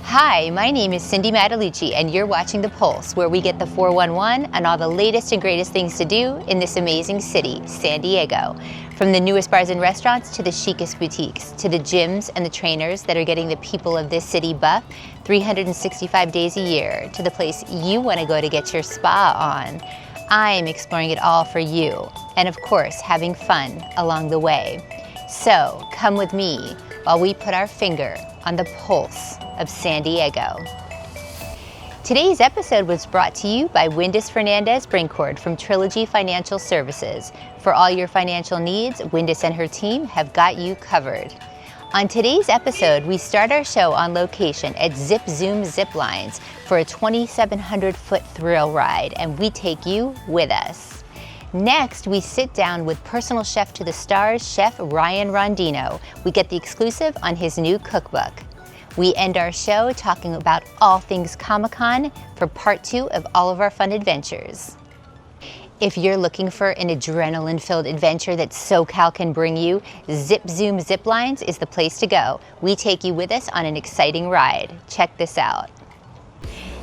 Hi, my name is Cindy Matalucci, and you're watching The Pulse, where we get the 411 and all the latest and greatest things to do in this amazing city, San Diego. From the newest bars and restaurants to the chicest boutiques, to the gyms and the trainers that are getting the people of this city buff 365 days a year, to the place you want to go to get your spa on. I'm exploring it all for you, and of course, having fun along the way. So come with me while we put our finger on the pulse of San Diego. Today's episode was brought to you by Windus Fernandez Brincord from Trilogy Financial Services. For all your financial needs, Windus and her team have got you covered. On today's episode, we start our show on location at Zip Zoom Ziplines for a 2,700-foot thrill ride, and we take you with us. Next, we sit down with personal chef to the stars, Chef Ryan Rodeno. We get the exclusive on his new cookbook. We end our show talking about all things Comic-Con for part 2 of all of our fun adventures. If you're looking for an adrenaline-filled adventure that SoCal can bring you, Zip Zoom Ziplines is the place to go. We take you with us on an exciting ride. Check this out.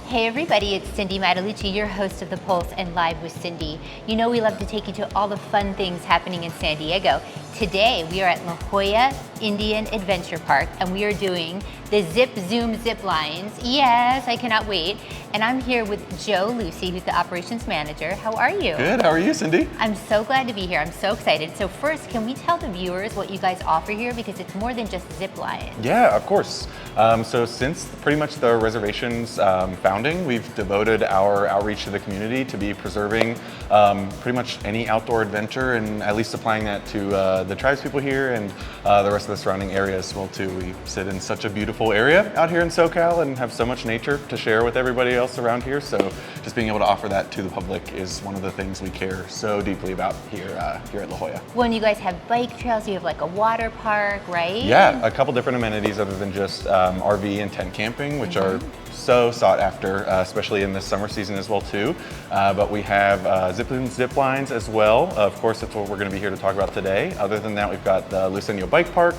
Hey everybody, it's Cindy Matalucci, your host of The Pulse and Live with Cindy. You know we love to take you to all the fun things happening in San Diego. Today we are at Jolla Indian Adventure Park and we are doing the Zip Zoom Ziplines. Yes, I cannot wait. And I'm here with Joe Lucy, who's the operations manager. How are you? Good, how are you, Cindy? I'm so glad to be here. I'm so excited. So first, can we tell the viewers what you guys offer here? Because it's more than just zip lines. Yeah, of course. So since pretty much the reservation's founding, we've devoted our outreach to the community to be preserving pretty much any outdoor adventure and at least supplying that to the tribes people here and the rest of the surrounding area as well too. We sit in such a beautiful area out here in SoCal and have so much nature to share with everybody else around here. So just being able to offer that to the public is one of the things we care so deeply about here at La Jolla. When you guys have bike trails, you have like a water park, right? Yeah, a couple different amenities other than just RV and tent camping, which are so sought after, especially in the summer season as well too. But we have Zip Zoom Ziplines as well. Of course, that's what we're going to be here to talk about today. Other than that, we've got the Louisiana Bike Park.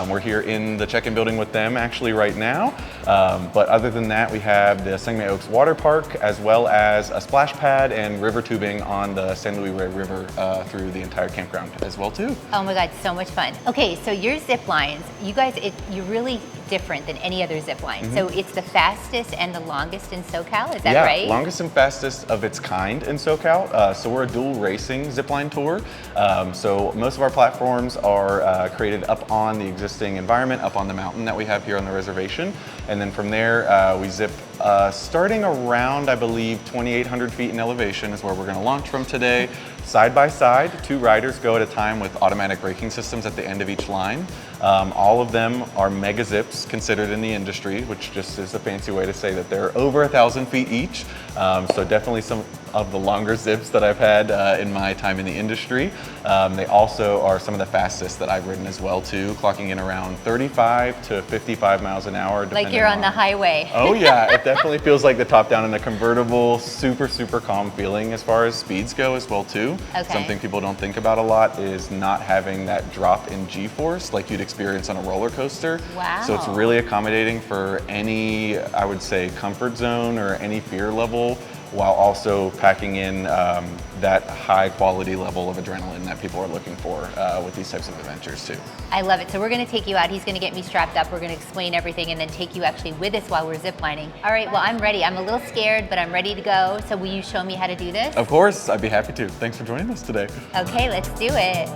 We're here in the check-in building with them actually right now. But other than that, we have the Sangme Oaks Water Park, as well as a splash pad and river tubing on the San Luis Rey River through the entire campground as well too. Oh my God, so much fun. Okay, so your zip lines, you guys, you're really different than any other zip line. So it's the fastest and the longest in SoCal, is that right? Yeah, longest and fastest of its kind in SoCal. So we're a dual racing zipline tour. So most of our platforms are created up on the existing environment, up on the mountain that we have here on the reservation. And then from there, we zip starting around, I believe, 2,800 feet in elevation is where we're gonna launch from today. Side by side, 2 riders go at a time with automatic braking systems at the end of each line. All of them are mega zips considered in the industry, which just is a fancy way to say that they're over 1,000 feet each. So definitely some of the longer zips that I've had in my time in the industry. They also are some of the fastest that I've ridden as well too, clocking in around 35 to 55 miles an hour. Like you're on the highway. Oh yeah, it definitely feels like the top down in a convertible, super calm feeling as far as speeds go as well too. Okay. Something people don't think about a lot is not having that drop in G-force like you'd experience on a roller coaster. Wow. So it's really accommodating for any, I would say, comfort zone or any fear level, while also packing in that high quality level of adrenaline that people are looking for with these types of adventures too. I love it. So we're gonna take you out. He's gonna get me strapped up. We're gonna explain everything and then take you actually with us while we're ziplining. All right, well, I'm ready. I'm a little scared, but I'm ready to go. So will you show me how to do this? Of course, I'd be happy to. Thanks for joining us today. Okay, let's do it.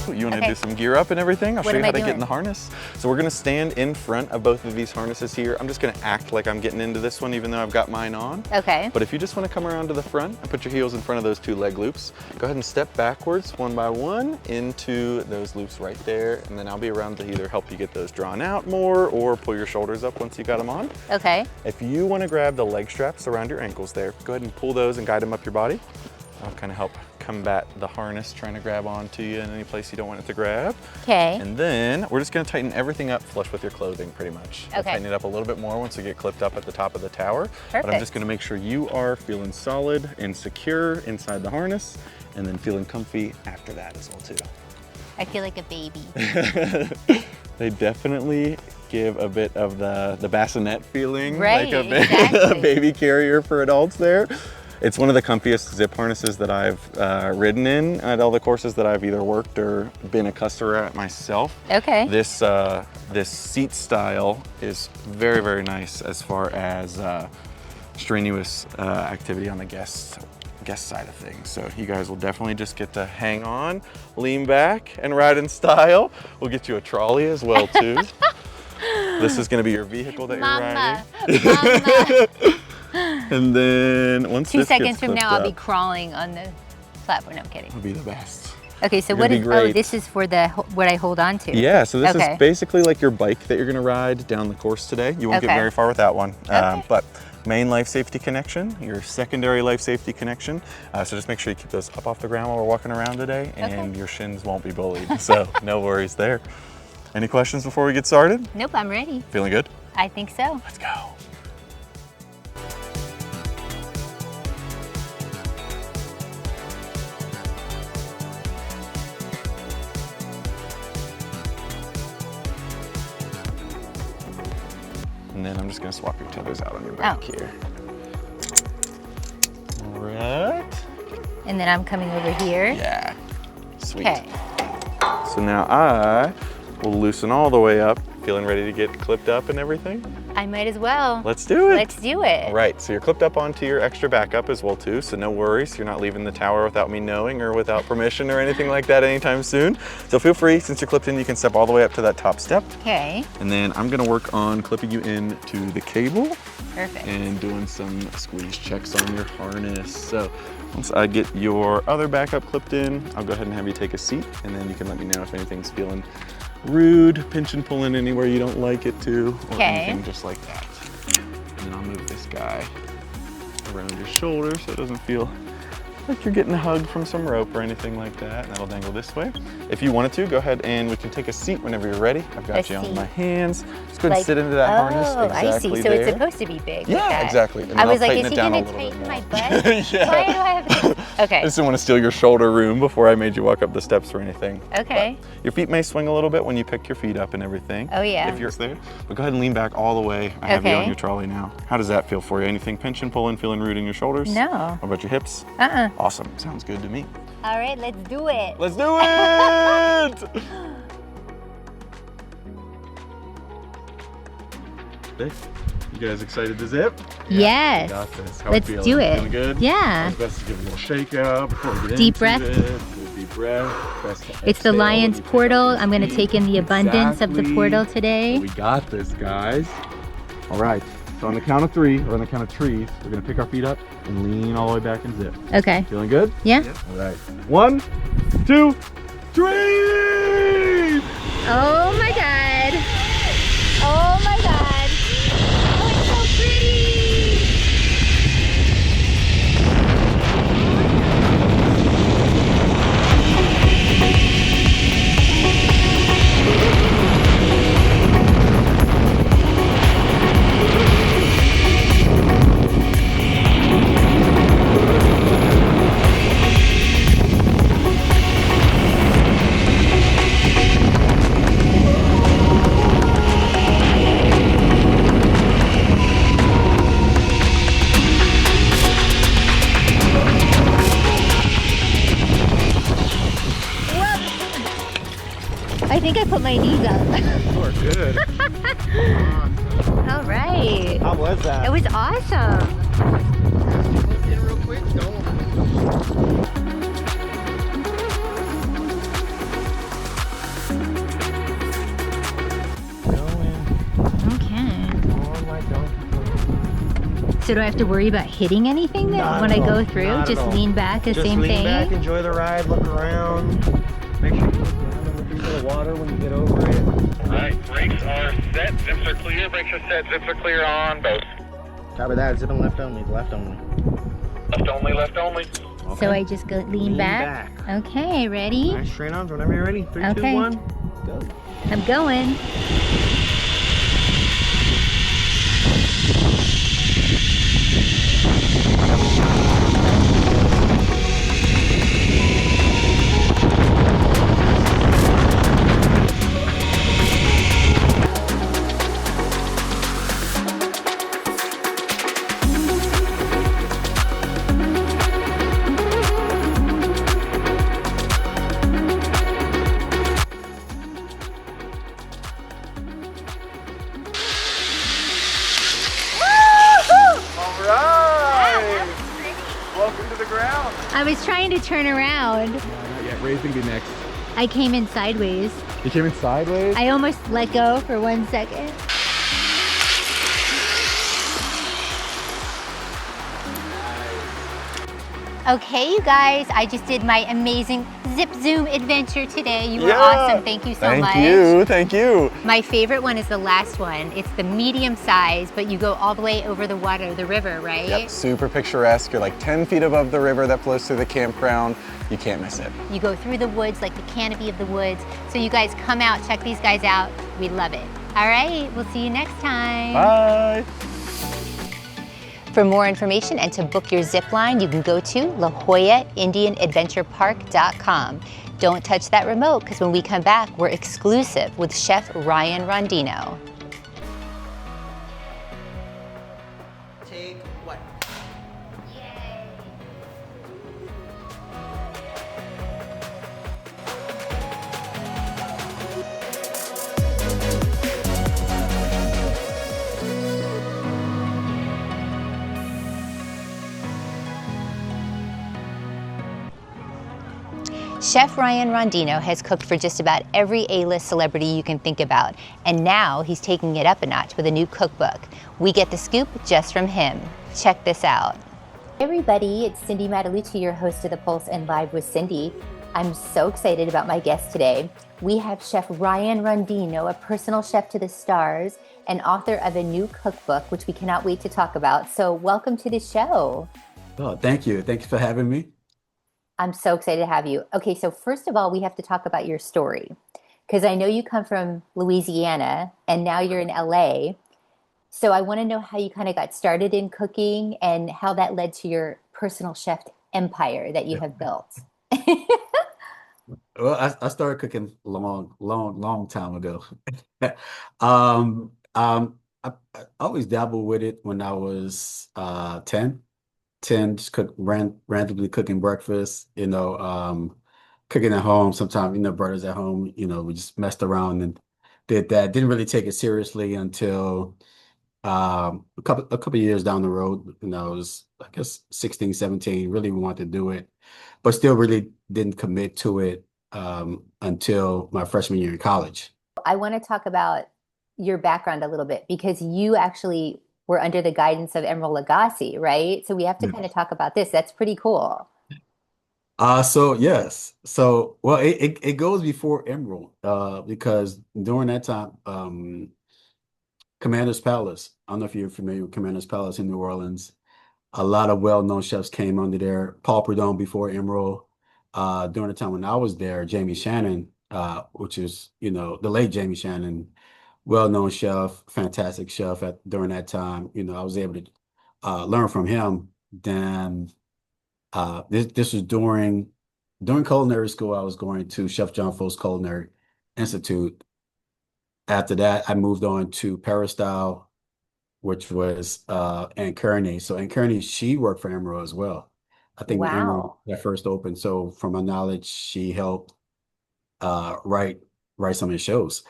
You want to Okay. do some gear up and everything? I'll What show you am I how to get doing? in the harness. So we're going to stand in front of both of these harnesses here. I'm just going to act like I'm getting into this one even though I've got mine on. Okay. But if you just want to come around to the front and put your heels in front of those two leg loops, go ahead and step backwards one by one into those loops right there. And then I'll be around to either help you get those drawn out more or pull your shoulders up once you got them on. Okay. If you want to grab the leg straps around your ankles there, go ahead and pull those and guide them up your body. I'll kind of help combat the harness trying to grab onto you in any place you don't want it to grab. Okay. And then we're just going to tighten everything up flush with your clothing pretty much. We'll Okay. tighten it up a little bit more once we get clipped up at the top of the tower. But I'm Perfect. just going to make sure you are feeling solid and secure inside the harness and then feeling comfy after that as well too. I feel like a baby. They definitely give a bit of the bassinet feeling, Right, like a exactly. baby carrier for adults there. It's one of the comfiest zip harnesses that I've ridden in at all the courses that I've either worked or been a customer at myself. Okay. This seat style is very, very nice as far as strenuous activity on the guest side of things. So you guys will definitely just get to hang on, lean back, and ride in style. We'll get you a trolley as well too. This is gonna be your vehicle that Mama. you're riding. Mama. And then once 2 this seconds gets from clipped now, I'll be up, crawling on the platform. No, I'm kidding. it'll be the best. Okay, so You're what gonna is, be oh, great. this is for the, what I hold on to. Yeah, so this Okay. is basically like your bike that you're gonna ride down the course today. You won't Okay. get very far with that one. Okay. But main life safety connection, your secondary life safety connection. So just make sure you keep those up off the ground while we're walking around today and Okay. your shins won't be bullied. So no worries there. Any questions before we get started? Nope, I'm ready. Feeling good? I think so. Let's go. And then I'm just gonna swap your tethers out on your back Oh. here. All right. And then I'm coming over here. Yeah, sweet. Okay. So now I will loosen all the way up, feeling ready to get clipped up and everything. I might as well. Let's do it. Let's do it. All right, so you're clipped up onto your extra backup as well too, so no worries. You're not leaving the tower without me knowing or without permission or anything like that anytime soon. So feel free, since you're clipped in, you can step all the way up to that top step. Okay. And then I'm gonna work on clipping you into the cable Perfect. and doing some squeeze checks on your harness. So once I get your other backup clipped in, I'll go ahead and have you take a seat, and then you can let me know if anything's feeling rude, pinch and pull in anywhere you don't like it to, or Okay. anything just like that. And then I'll move this guy around your shoulder so it doesn't feel like you're getting a hug from some rope or anything like that. And that'll dangle this way. If you wanted to, go ahead and we can take a seat whenever you're ready. I've got A you on seat. my hands. Just go ahead and sit into that harness. Oh, I Exactly see. So there. it's supposed to be big. Yeah, like that. exactly. And I then was I'll like, tighten is it he down a gonna little bit tighten more. my butt? Yeah. Why do I have to? I Okay. just didn't want to steal your shoulder room before I made you walk up the steps or anything. Okay. But your feet may swing a little bit when you pick your feet up and everything. Oh, yeah. If you're there. But go ahead and lean back all the way. I have you Okay. on your trolley now. How does that feel for you? Anything pinch and pulling, feeling rude in your shoulders? No. How about your hips? Uh-uh. Awesome. Sounds good to me. All right, let's do it. Let's do it! Hey, you guys excited to zip? Yes. Got this. How Let's we feeling? do it. Feeling good? Yeah. It's best to give a little shake out before we get Deep into breath. it. Do a deep breath. Best to It's the exhale lion's when you pick up portal. your I'm going to feet. take in the abundance of the Exactly. portal today. We got this, guys. All right. So on the count of 3, or on the count of trees, we're gonna pick our feet up and lean all the way back and zip. Okay. Feeling good? Yeah. All right. 1, 2, 3! Oh my God. Oh my God. Oh, it's so pretty. I think I put my knees up. You are good. All right. How was that? It was awesome. in real quick. Don't. So do I have to worry about hitting anything when I go through? Just lean back, the same thing? Just lean back, enjoy the ride, look around. Make sure you look down and look into the water when you get over it. All right, brakes are set, zips are clear, brakes are set, zips are clear on both. Copy that, zip them left only, left only. Left only, left only. Okay. So I just go lean back? Okay, ready? Nice, straight arms whenever you're ready. 3, 2, 1, go. I'm going. I was trying to turn around. Not yet. Ray's gonna be next. I came in sideways. You came in sideways? I almost let go for 1 second. Okay, you guys, I just did my amazing Zip Zoom adventure today. You were awesome. Thank you so much. Thank you. My favorite one is the last one. It's the medium size, but you go all the way over the water, the river, right? Yep, super picturesque. You're like 10 feet above the river that flows through the campground. You can't miss it. You go through the woods, like the canopy of the woods. So you guys come out, check these guys out. We love it. All right, we'll see you next time. Bye. For more information and to book your zip line, you can go to La Jolla Indian Adventure Park.com. Don't touch that remote, because when we come back, we're exclusive with Chef Ryan Rodeno. Take what? Chef Ryan Rodeno has cooked for just about every A-list celebrity you can think about, and now he's taking it up a notch with a new cookbook. We get the scoop just from him. Check this out. Hey everybody, it's Cindy Matalucci, your host of The Pulse and Live with Cindy. I'm so excited about my guest today. We have Chef Ryan Rodeno, a personal chef to the stars, and author of a new cookbook, which we cannot wait to talk about. So welcome to the show. Oh, thank you. Thanks for having me. I'm so excited to have you. Okay, so first of all, we have to talk about your story, because I know you come from Louisiana and now you're in LA. So I want to know how you kind of got started in cooking and how that led to your personal chef empire that you have built. Well, I started cooking long time ago. I always dabbled with it when I was 10, just randomly cooking breakfast, cooking at home. Sometimes, brothers at home, we just messed around and did that. Didn't really take it seriously until a couple of years down the road. I was, I guess, 16, 17, really wanted to do it, but still really didn't commit to it until my freshman year in college. I want to talk about your background a little bit, because you actually were under the guidance of Emeril Lagasse, right? So we have to kind of talk about this. That's pretty cool. So yes. So well, it goes before Emerald, because during that time, Commander's Palace. I don't know if you're familiar with Commander's Palace in New Orleans. A lot of well-known chefs came under there. Paul Prudhomme before Emerald. During the time when I was there, Jamie Shannon, which is, the late Jamie Shannon, well-known chef, fantastic chef during that time. I was able to learn from him. Then this was during culinary school. I was going to Chef John Folt's Culinary Institute. After that, I moved on to Peristyle, which was Ann Kearney. So Ann Kearney, she worked for Emeril as well. I think when Emeril Wow. that first opened. So from my knowledge, she helped write some of the shows,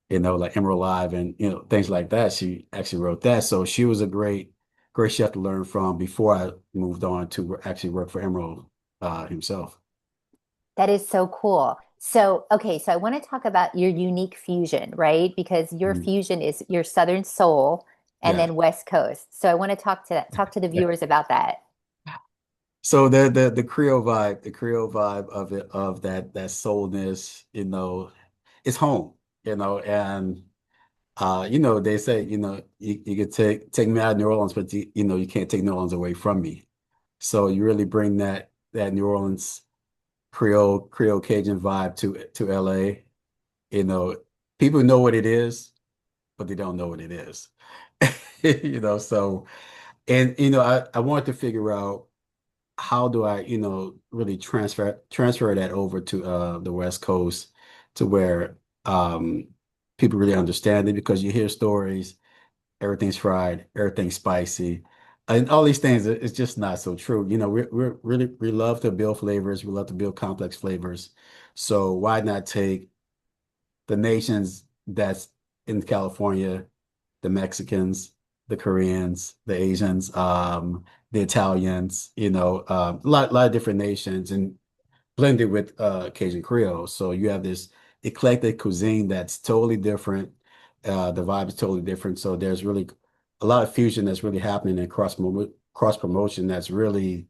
like Emeril Live and things like that. She actually wrote that. So she was a great chef to learn from before I moved on to actually work for Emeril himself. That is so cool. So, okay, so I want to talk about your unique fusion, right? Because your Mhm. fusion is your Southern soul and Yeah. then West Coast. So I want to talk to the viewers about that. So the the Creole vibe of it, of that soulness, it's home, and they say, you could take me out of New Orleans, but you can't take New Orleans away from me. So you really bring that New Orleans Creole Cajun vibe to LA. You know, People know what it is, but they don't know what it is. So and I wanted to figure out how do I, really transfer that over to the West Coast to where people really understand it, because you hear stories, everything's fried, everything's spicy, and all these things. It's just not so true. We love to build flavors, we love to build complex flavors. So why not take the nations that's in California, the Mexicans, the Koreans, the Asians, the Italians, a lot of different nations, and blended with Cajun Creole. So you have this eclectic cuisine that's totally different. The vibe is totally different. So there's really a lot of fusion that's really happening, in cross promotion that's really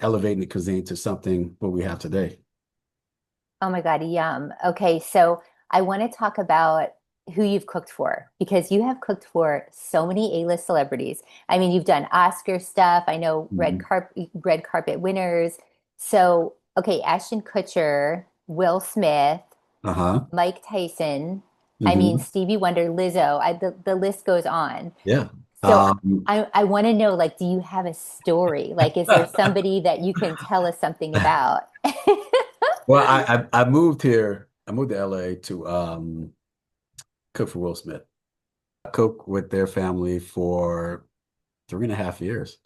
elevating the cuisine to something what we have today. Oh my God, yum. Okay, so I want to talk about who you've cooked for because you have cooked for so many A-list celebrities. I mean, you've done Oscar stuff. I know Mhm. red carpet winners. So, okay, Ashton Kutcher, Will Smith, Uh-huh. Mike Tyson. I mean, Hmm. Stevie Wonder, Lizzo. The list goes on. Yeah. So Um, I want to know, like, do you have a story? Like, is there somebody that you can tell us something about? well, I moved here. I moved to LA to cook for Will Smith. I cooked with their family for 3.5 years.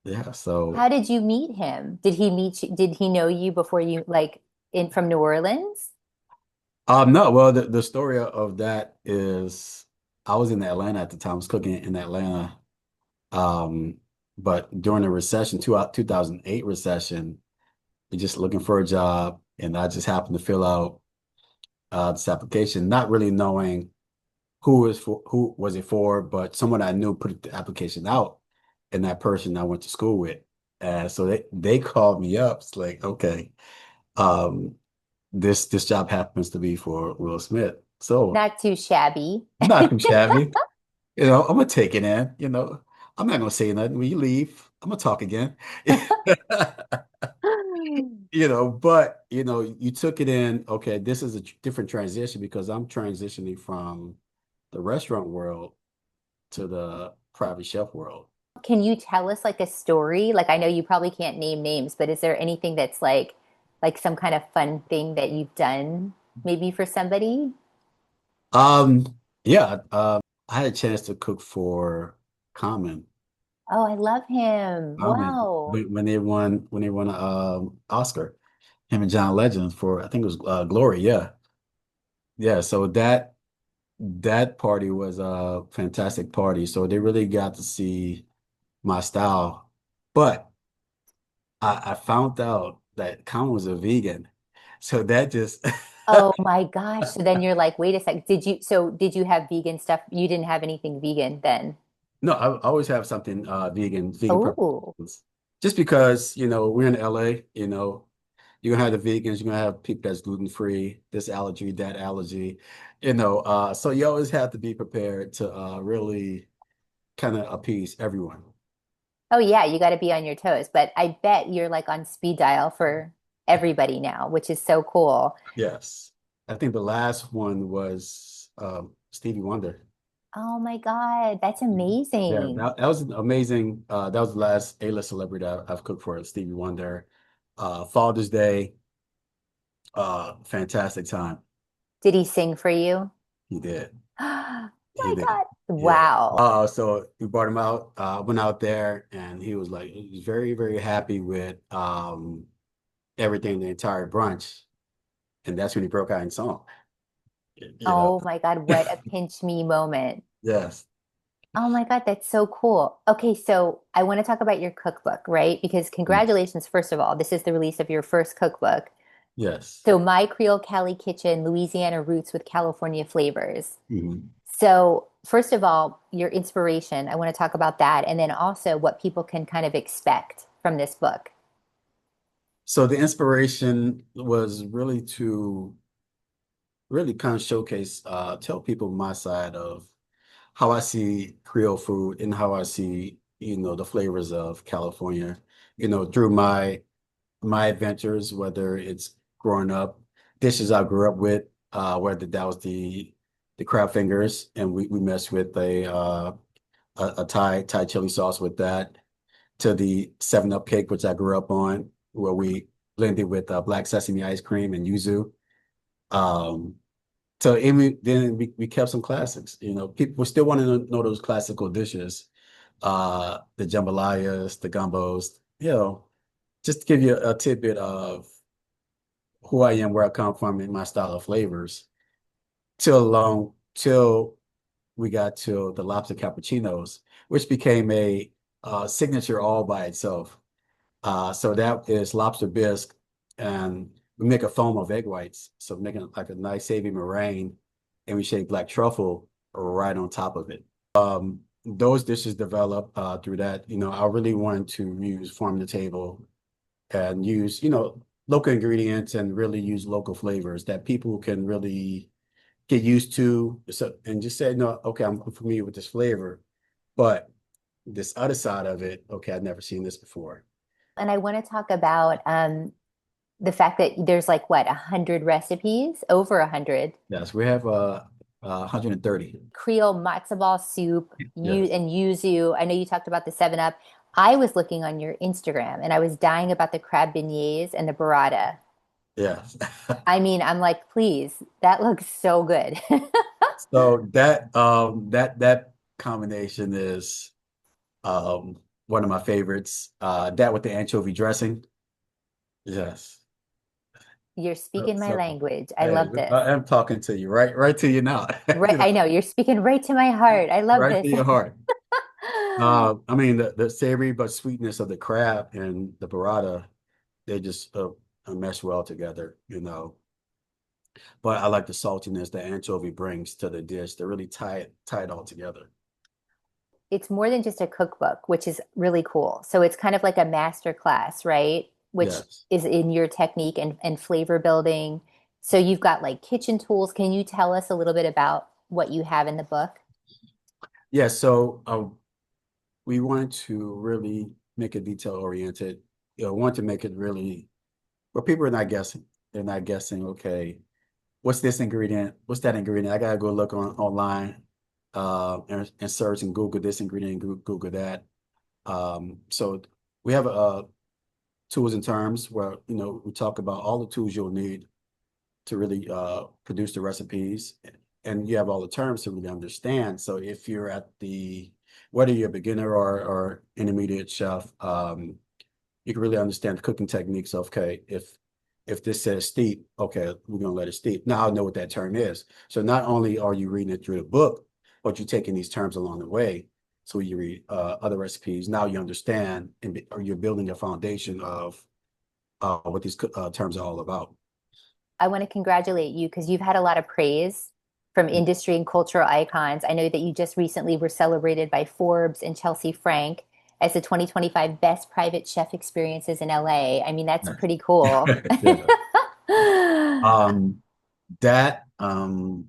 Yeah. How So, did you meet him? Did he meet you? Did he know you before you like in from New Orleans? no, well, the story of that is I was in Atlanta at the time. I was cooking in Atlanta. Um, but during the recession, 2008 recession, just looking for a job, and I just happened to fill out this application, not really knowing who was it for, but someone I knew put the application out, and that person I went to school with. So they called me up. It's like, okay, um, this job happens to be for Will Smith. So Not too shabby. not too shabby. I'm gonna take it in. I'm not gonna say nothing. When you leave, I'm gonna talk again. But you took it in. Okay, this is a different transition because I'm transitioning from the restaurant world to the private chef world. Can you tell us like a story? Like I know you probably can't name names, but is there anything that's like some kind of fun thing that you've done maybe for somebody? Yeah, I had a chance to cook for Common. Oh, I love him. Common Wow. when they won an Oscar, him and John Legend for, I think it was Glory. Yeah, yeah. So that party was a fantastic party. So they really got to see my style, but I found out that Common was a vegan, so that just Oh my gosh. So then you're like, wait a sec. Did you have vegan stuff? You didn't have anything vegan then? no, I always have something vegan Oh. preferences. Just because, we're in LA, you're gonna have the vegans, you're gonna have people that's gluten free, this allergy, that allergy, so you always have to be prepared to really kind of appease everyone. Oh yeah, you got to be on your toes. But I bet you're like on speed dial for everybody now, which is so cool. Yes. I think the last one was Stevie Wonder. Oh my God, that's Yeah, amazing. that was an amazing. That was the last A-list celebrity I've cooked for, Stevie Wonder. Father's Day, fantastic time. Did he sing for you? He did. Oh He my did. God. Yeah. Wow. So we brought him out, went out there, and he was very, very happy with everything, the entire brunch. And that's when he broke out in song. You know. Oh my God, what a pinch me moment. Yes. Oh my God, that's so cool. Okay, so I want to talk about your cookbook, right? Because congratulations, first of all, this is the release of your first cookbook. Yes. So My Creole Cali Kitchen, Louisiana Roots with California Flavors. Mhm. So first of all, your inspiration. I want to talk about that, and then also what people can kind of expect from this book. So the inspiration was really to really kind of showcase, tell people my side of how I see Creole food and how I see, the flavors of California, through my adventures, whether it's growing up, dishes I grew up with, whether that was the crab fingers, and we messed with a Thai chili sauce with that, to the 7 Up cake, which I grew up on, where we blended with black sesame ice cream and yuzu. Um, so then we kept some classics. People still want to know those classical dishes, the jambalayas, the gumbos. Just to give you a tidbit of who I am, where I come from, and my style of flavors, till we got to the lobster cappuccinos, which became a signature all by itself. So that is lobster bisque, and we make a foam of egg whites. So making like a nice savory meringue, and we shake black truffle right on top of it. Those dishes develop through that. I really wanted to use farm to table and use, local ingredients and really use local flavors that people can really get used to. So, and just say, no, okay, I'm familiar with this flavor, but this other side of it, okay, I've never seen this before. And I want to talk about the fact that there's like what, 100 recipes, over 100. Yes, we have 130. Creole matzo ball soup, Yes, and yuzu. I know you talked about the 7 Up. I was looking on your Instagram and I was dying about the crab beignets and the burrata. yes. I mean, I'm like, please, that looks so good. So that combination is one of my favorites. That with the anchovy dressing. Yes. You're speaking my So language. I hey, love this. I'm talking to you, right to you now. Right, I know you're speaking right to my heart. I love Right to this. your heart. I mean the savory but sweetness of the crab and the burrata, they just mesh well together. But I like the saltiness that anchovy brings to the dish to really tie it all together. It's more than just a cookbook, which is really cool. So it's kind of like a master class, right? Which Yes. is in your technique and flavor building. So you've got like kitchen tools. Can you tell us a little bit about what you have in the book? Yeah, so we want to really make it detail oriented. Want to make it really where people are not guessing. They're not guessing, okay, what's this ingredient? What's that ingredient? I gotta go look online, and search and Google this ingredient, Google that. So we have tools and terms where we talk about all the tools you'll need to really produce the recipes, and you have all the terms to really understand. So if you're whether you're a beginner or intermediate chef, you can really understand the cooking techniques of, okay, if this says steep, okay, we're gonna let it steep. Now I know what that term is. So not only are you reading it through the book, but you're taking these terms along the way. So you read other recipes. Now you understand, or you're building a foundation of what these terms are all about. I want to congratulate you because you've had a lot of praise from industry and cultural icons. I know that you just recently were celebrated by Forbes and Chelsea Frank as the 2025 Best Private Chef Experiences in LA. I mean, that's pretty cool. Yeah. Um, that Bon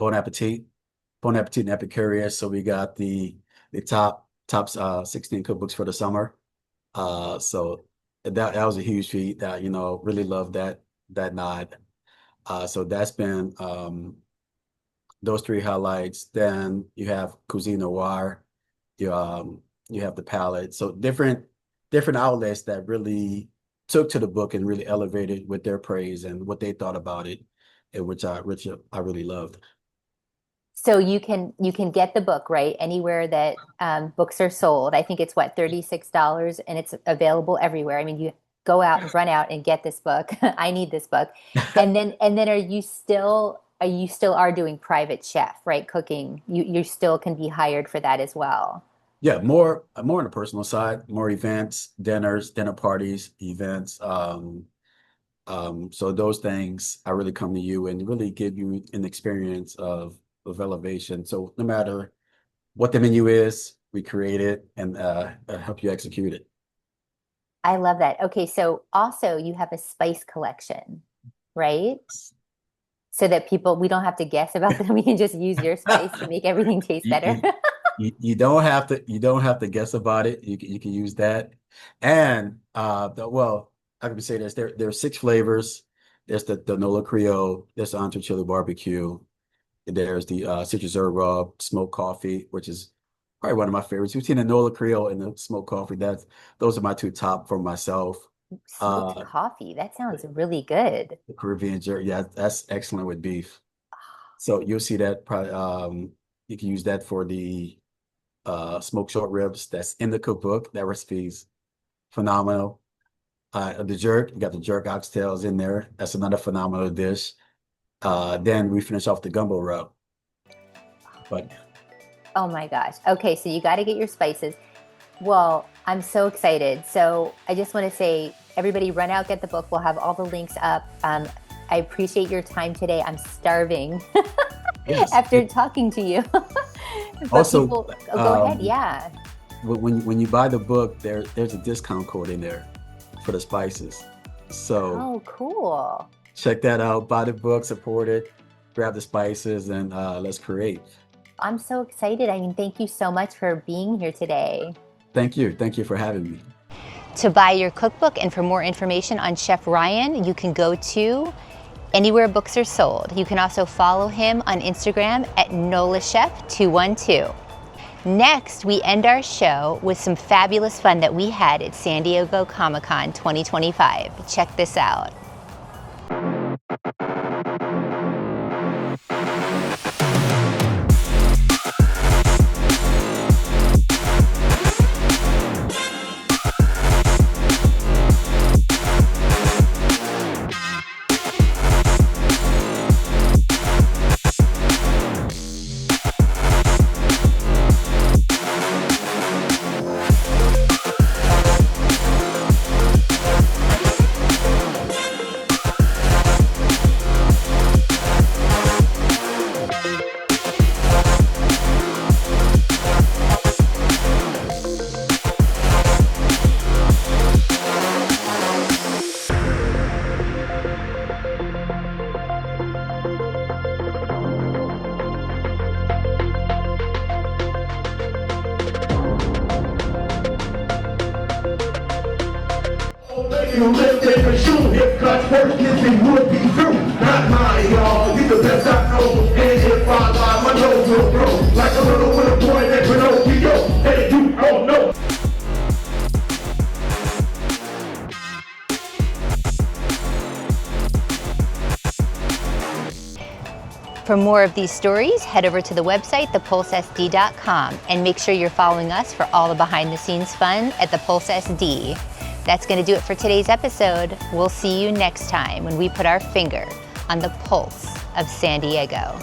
Appetit, Bon Appetit and Epicurious. So we got the top 16 cookbooks for the summer. So that was a huge feat. That really loved that nod. So that's been those three highlights. Then you have Cuisine Noir. You have the palette. So different outlets that really took to the book and really elevated with their praise and what they thought about it, and which I really loved. So you can get the book right anywhere that books are sold. I think it's what, $36, and it's available everywhere. I mean, you go out and run out and get this book. I need this book. And then are you still are doing private chef, right? Cooking. You still can be hired for that as well. Yeah, more on the personal side, more events, dinners, dinner parties, events. So those things, I really come to you and really give you an experience of of elevation. So no matter what the menu is, we create it and help you execute it. I love that. Okay, so also you have a spice collection, right? So that we don't have to guess about them. We can just use your spice to make everything taste You, better. you don't have to guess about it. You can use that. And well, I can say this. There are 6 flavors. There's the Nola Creole, there's the Entre Chili Barbecue, there's the citrus herb rub, smoked coffee, which is probably one of my favorites. You've seen the Nola Creole and the smoked coffee. Those are my 2 top for myself. Smoked coffee. That sounds really good. The Caribbean jerky, yeah, that's excellent with beef. So you'll see that probably you can use that for the smoked short ribs that's in the cookbook. That recipe's phenomenal. The jerk, you got the jerk oxtails in there. That's another phenomenal dish. Then we finish off the gumbo rub. But Oh my gosh. Okay, so you got to get your spices. Well, I'm so excited. So I just want to say, everybody run out, get the book. We'll have all the links up. I appreciate your time today. I'm starving yes. after talking to you. But Also, go ahead. Yeah. when you buy the book, there's a discount code in there for the spices. So Oh, cool. check that out. Buy the book, support it, grab the spices, and let's create. I'm so excited. I mean, thank you so much for being here today. Thank you. Thank you for having me. To buy your cookbook and for more information on Chef Ryan, you can go to anywhere books are sold. You can also follow him on Instagram at NolaChef212. Next, we end our show with some fabulous fun that we had at San Diego Comic-Con 2025. Check this out. You live different shoe, if cut first, kissing would be true. Not mine, y'all, you the best I know. And if I lie, my nose will grow. Like a little winter boy that Pinocchio. Hey, you all know. For more of these stories, head over to the website, thepulsesd.com, and make sure you're following us for all the behind-the-scenes fun at the Pulse SD. That's going to do it for today's episode. We'll see you next time when we put our finger on the pulse of San Diego.